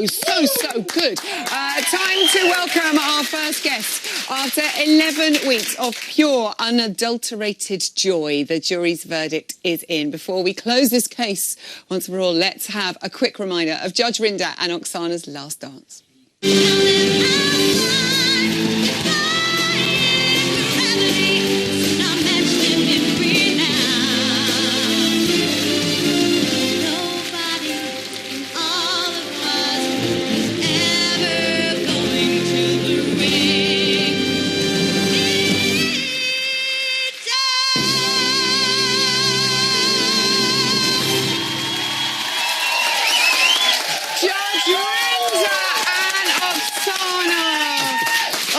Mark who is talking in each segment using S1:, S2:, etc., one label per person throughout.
S1: so good. Time to welcome our first guest. After 11 weeks of pure, unadulterated joy, the jury's verdict is in. Before we close this case once and for all, let's have a quick reminder of Judge Rinder and Oksana's last dance.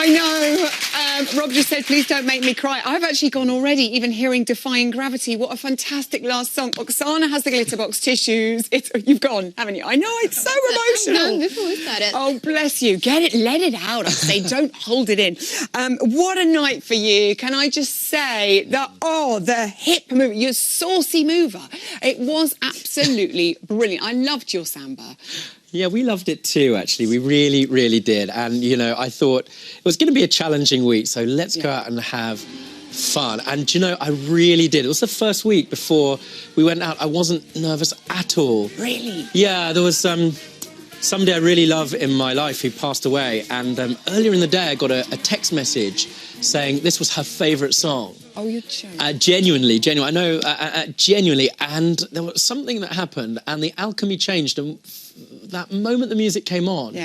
S1: I know, Rob just said, please don't make me cry. I've actually gone already, even hearing Defying Gravity. What a fantastic last song. Oksana has the glitter box tissues. You've gone, haven't you? I know, it's so emotional.
S2: I'm done before we started.
S1: Oh, bless you. Get it, let it out. I say, don't hold it in. What a night for you. Can I just say that, the hip move, your saucy mover. It was absolutely brilliant. I loved your samba.
S3: Yeah, we loved it too, actually. We really, really did. And, you know, I thought it was going to be a challenging week, so let's go out and have fun. And, you know, I really did. It was the first week before we went out. I wasn't nervous at all.
S1: Really?
S3: Yeah, there was somebody I really love in my life who passed away. And earlier in the day, I got a text message saying this was her favourite song.
S1: Oh, you're joking.
S3: Genuinely. I know, genuinely. And there was something that happened, and the alchemy changed. And that moment the music came on,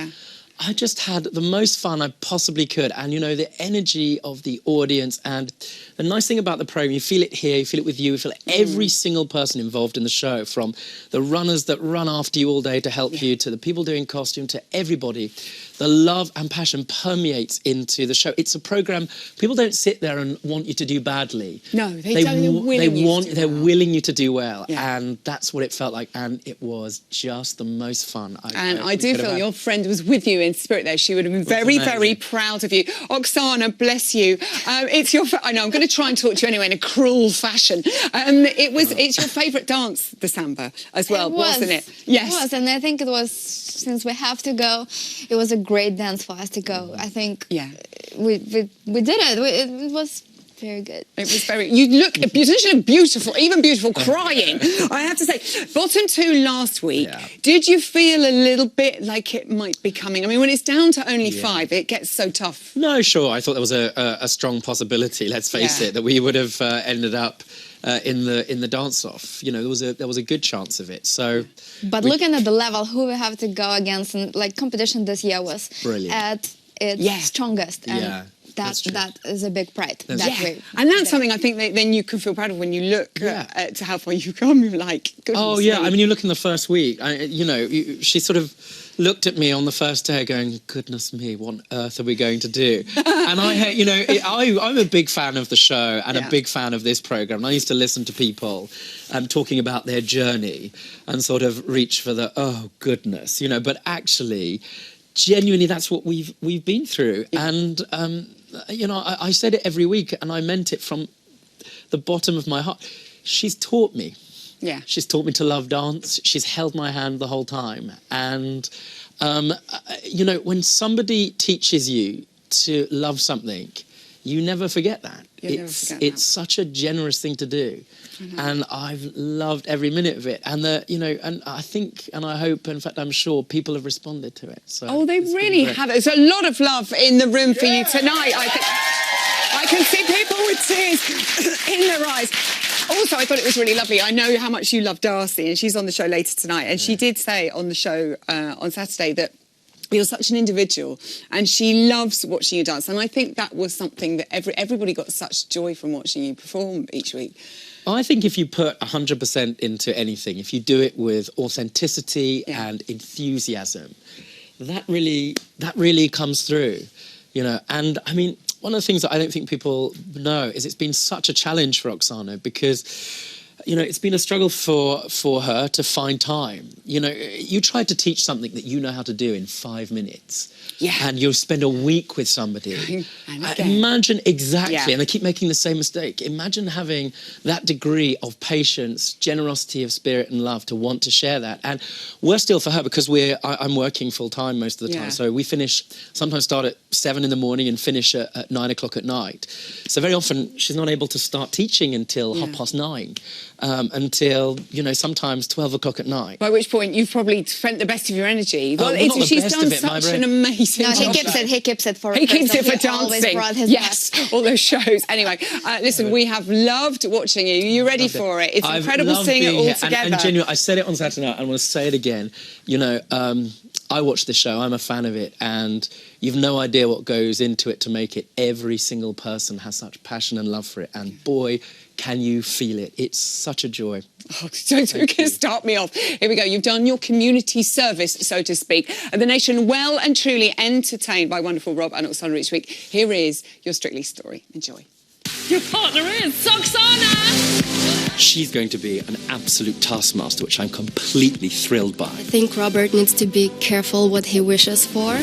S3: I just had the most fun I possibly could. And, you know, the energy of the audience. And the nice thing about the program, you feel it here, you feel it with you, you feel it every single person involved in the show, from the runners that run after you all day to help you, to the people doing costume, to everybody. The love and passion permeates into the show. It's a program, people don't sit there and want you to do badly.
S1: No, they're
S3: willing you to do well. Yeah. And that's what it felt like. And it was just the most fun.
S1: I do feel your friend was with you in spirit there. She would have been very, very proud of you. Oksana, bless you. It's your, I know, I'm going to try and talk to you anyway in a cruel fashion. It's your favourite dance, the samba, as well, wasn't it? Yes.
S2: It was, and I think it was, since we have to go, it was a great dance for us to go. I think we did it. It was very good.
S1: It was very... You look beautiful, even beautiful, crying. I have to say, bottom two last week, did you feel a little bit like it might be coming? I mean, when it's down to only 5, it gets so tough.
S3: No, sure. I thought there was a strong possibility, let's face it, that we would have ended up in the dance-off. You know, there was a good chance of it. So,
S2: but looking at the level who we have to go against, and like competition this year was at its strongest. And that is a big pride. And
S1: that's something I think that then you can feel proud of when you look to how far you've come. You're like, goodness.
S3: Oh yeah, I mean, you look in the first week. She sort of looked at me on the first day going, goodness me, what on earth are we going to do? And I'm a big fan of the show and a big fan of this programme. I used to listen to people talking about their journey and sort of reach for the, oh, goodness, you know, but actually, genuinely, that's what we've been through. And, you know, I said it every week and I meant it from the bottom of my heart. She's taught me.
S1: Yeah.
S3: She's taught me to love dance. She's held my hand the whole time. And, you know, when somebody teaches you to love something, you never forget that. It's such a generous thing to do. And I've loved every minute of it. And, you know, and I think, and I hope, in fact, I'm sure people have responded to it. So
S1: they really have. There's a lot of love in the room for you tonight. I can see people with tears in their eyes. Also, I thought it was really lovely. I know how much you love Darcy, and she's on the show later tonight. And she did say on the show on Saturday that you're such an individual, and she loves watching you dance. And I think that was something that everybody got such joy from watching you perform each week.
S3: I think if you put 100% into anything, if you do it with authenticity and enthusiasm, that really comes through, you know. And I mean, one of the things that I don't think people know is it's been such a challenge for Oksana, because it's been a struggle for her to find time. You try to teach something that you know how to do in 5 minutes.
S1: Yeah.
S3: And you'll spend a week with somebody. Imagine exactly, and they keep making the same mistake. Imagine having that degree of patience, generosity of spirit and love to want to share that. And worse still for her, because I'm working full time most of the time. So we sometimes start at 7 in the morning and finish at 9 o'clock at night. So very often she's not able to start teaching until 9:30, until, sometimes 12 o'clock at night.
S1: By which point you've probably spent the best of your energy. Well, she's done such an amazing
S2: No,
S1: job.
S2: he keeps it for
S1: dancing. Yes, all those shows. Anyway, listen, we have loved watching you. You're ready for it. It's incredible seeing it all together.
S3: And genuinely, I said it on Saturday night, and I want to say it again. I watch the show, I'm a fan of it, and you've no idea what goes into it to make it. Every single person has such passion and love for it, and boy, can you feel it. It's such a joy.
S1: Oh, don't start me off. Here we go. You've done your community service, so to speak, and the nation well and truly entertained by wonderful Rob and Oksana each week. Here is your Strictly story. Enjoy.
S4: Your partner is Oksana!
S3: She's going to be an absolute taskmaster, which I'm completely thrilled by.
S5: I think Robert needs to be careful what he wishes for.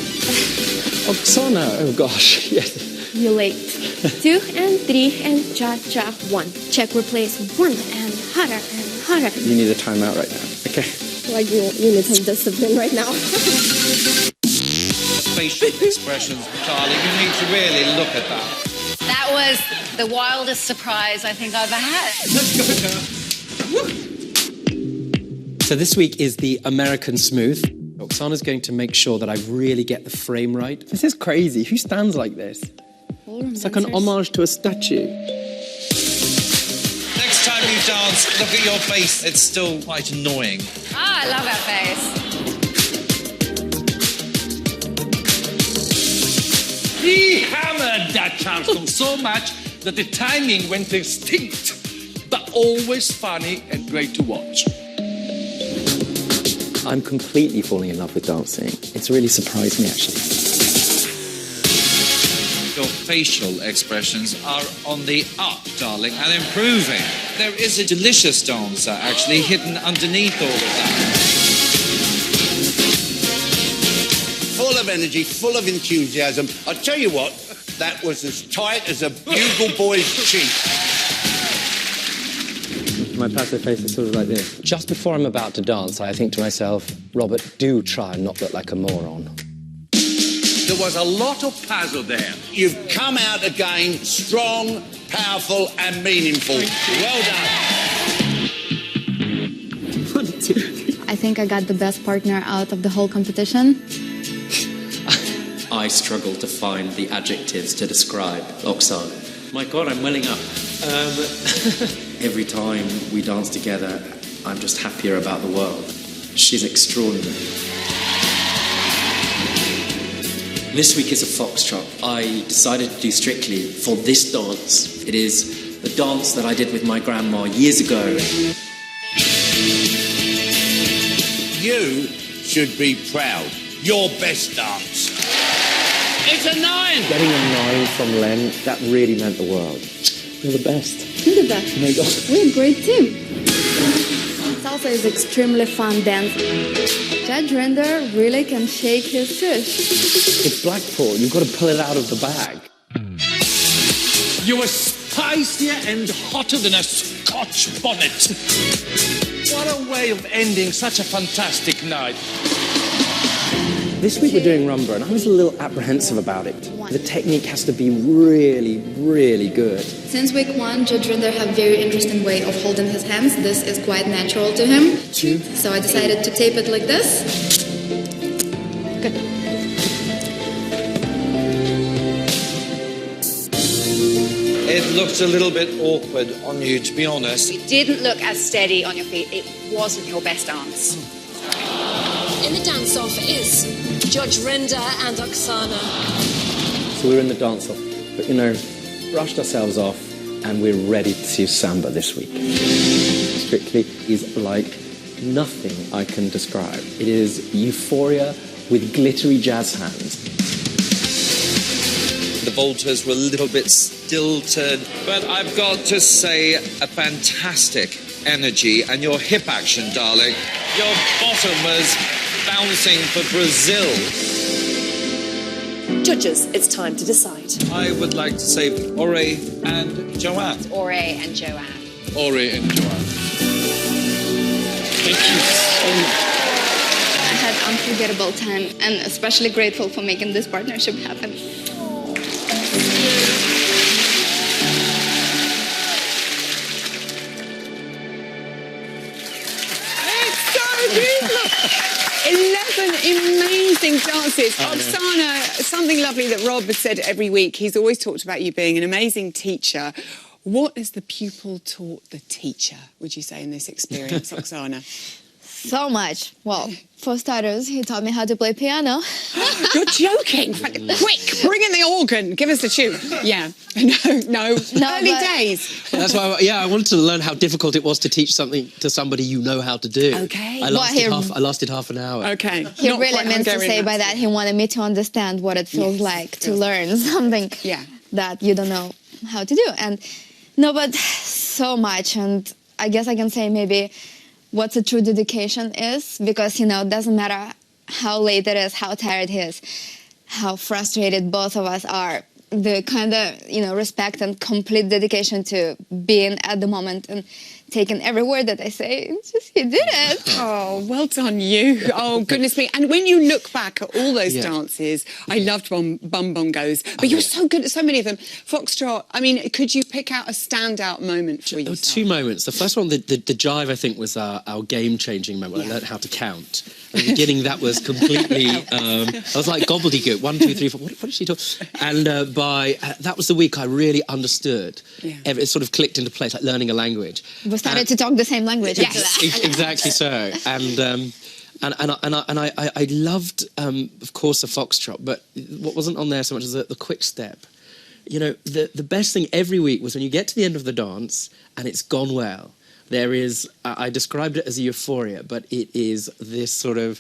S3: Oksana, oh gosh, yes.
S6: You're late. 2 and 3 and cha-cha 1. Check replace 1 and harder and harder.
S3: You need a timeout right now, okay?
S6: Like you need some discipline right now.
S7: Facial expressions, darling, you need to really look at that.
S8: That was the wildest surprise I think I've ever had.
S7: Let's go, girl.
S3: So this week is the American Smooth. Oksana's going to make sure that I really get the frame right. This is crazy. Who stands like this? It's like an homage to a statue.
S7: Next time you dance, look at your face. It's still quite annoying.
S8: I love that face.
S9: He hammered that chansons so much that the timing went extinct. But always funny and great to watch.
S3: I'm completely falling in love with dancing. It's really surprised me, actually.
S7: Your facial expressions are on the up, darling, and improving. There is a delicious dancer, actually, hidden underneath all of that.
S10: Full of energy, full of enthusiasm. I tell you what, that was as tight as a bugle boy's cheek.
S3: My passive face is sort of like this. Just before I'm about to dance, I think to myself, Robert, do try and not look like a moron.
S9: There was a lot of puzzle there.
S10: You've come out again strong, powerful and meaningful. Well done.
S2: I think I got the best partner out of the whole competition.
S3: I struggle to find the adjectives to describe Oksana. My God, I'm welling up. Every time we dance together, I'm just happier about the world. She's extraordinary. This week is a foxtrot. I decided to do Strictly for this dance. It is the dance that I did with my grandma years ago.
S10: You should be proud. Your best dance.
S9: It's a 9!
S3: Getting a 9 from Len, that really meant the world. You're the best.
S6: You're the best.
S3: Oh my God.
S6: We're a great team. Salsa is extremely fun dance.
S2: Judge Rinder really can shake his fish.
S3: It's Blackpool. You've got to pull it out of the bag.
S9: You were spicier and hotter than a Scotch bonnet. What a way of ending such a fantastic night.
S3: This week we're doing rumba, and I was a little apprehensive about it. The technique has to be really, really good.
S2: Since week 1, Judge Rinder have a very interesting way of holding his hands. This is quite natural to him.
S3: 2.
S2: So I decided to tape it like this. Good.
S7: It looked a little bit awkward on you, to be honest.
S8: You didn't look as steady on your feet. It wasn't your best dance.
S11: In the dance-off is Judge Rinder and Oksana.
S3: So we're in the dance-off, but brushed ourselves off, and we're ready to see samba this week. Strictly is like nothing I can describe. It is euphoria with glittery jazz hands.
S7: The voltas were a little bit stilted, but I've got to say a fantastic energy and your hip action, darling. Your bottom was bouncing for Brazil.
S11: Judges, it's time to decide.
S7: I would like to say Ore and Joanne.
S8: Ore and Joanne.
S9: Ore and Joanne.
S3: Thank you so much.
S2: I had unforgettable time and especially grateful for making this partnership happen.
S1: Beautiful. 11 amazing dances. Oksana, something lovely that Rob has said every week. He's always talked about you being an amazing teacher. What has the pupil taught the teacher, would you say, in this experience, Oksana?
S2: So much. Well, for starters, he taught me how to play piano.
S1: You're joking. Quick, bring in the organ. Give us the tune. Yeah. No. Early days.
S3: That's why, I wanted to learn how difficult it was to teach something to somebody you know how to do.
S1: Okay.
S3: I lasted half an hour.
S1: Okay.
S2: He really meant to say by that he wanted me to understand what it feels like to learn something that you don't know how to do. And no, but so much. And I guess I can say maybe what a true dedication is, because, you know, it doesn't matter how late it is, how tired he is, how frustrated both of us are, the kind of, you know, respect and complete dedication to being at the moment and taking every word that I say. It's just, he did it.
S1: Oh, well done you. Oh, goodness me. And when you look back at all those dances, I loved Bum Bongos, but you were so good at so many of them. Foxtrot, I mean, could you pick out a standout moment for yourself?
S3: Two moments. The first one, the jive, I think, was our game-changing moment. I learned how to count. At the beginning, that was completely... I was like gobbledygook. 1, 2, 3, 4. What did she talk? And that was the week I really understood. It sort of clicked into place, like learning a language.
S2: We started to talk the same language.
S3: Yes, exactly so. And I loved, of course, the foxtrot, but what wasn't on there so much as the quick step. You know, the best thing every week was when you get to the end of the dance and it's gone well. There is, I described it as a euphoria, but it is this sort of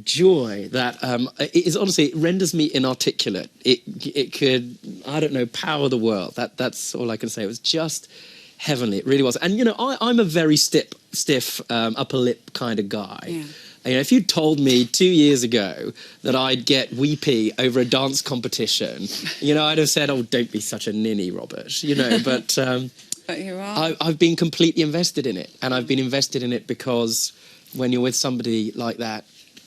S3: joy that it is honestly, it renders me inarticulate. It could, I don't know, power the world. That's all I can say. It was just heavenly. It really was. And, you know, I'm a very stiff upper lip kind of guy. Yeah. You know, if you'd told me 2 years ago that I'd get weepy over a dance competition, you know, I'd have said, oh, don't be such a ninny, Robert, you know, but...
S1: But you are.
S3: I've been completely invested in it. And I've been invested in it because when you're with somebody like that,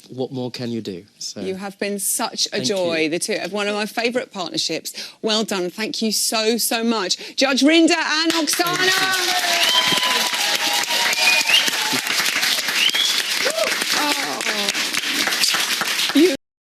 S3: what more can you do? So,
S1: you have been such a joy, the two of one of my favourite partnerships. Well done. Thank you so, so much. Judge Rinder and Oksana.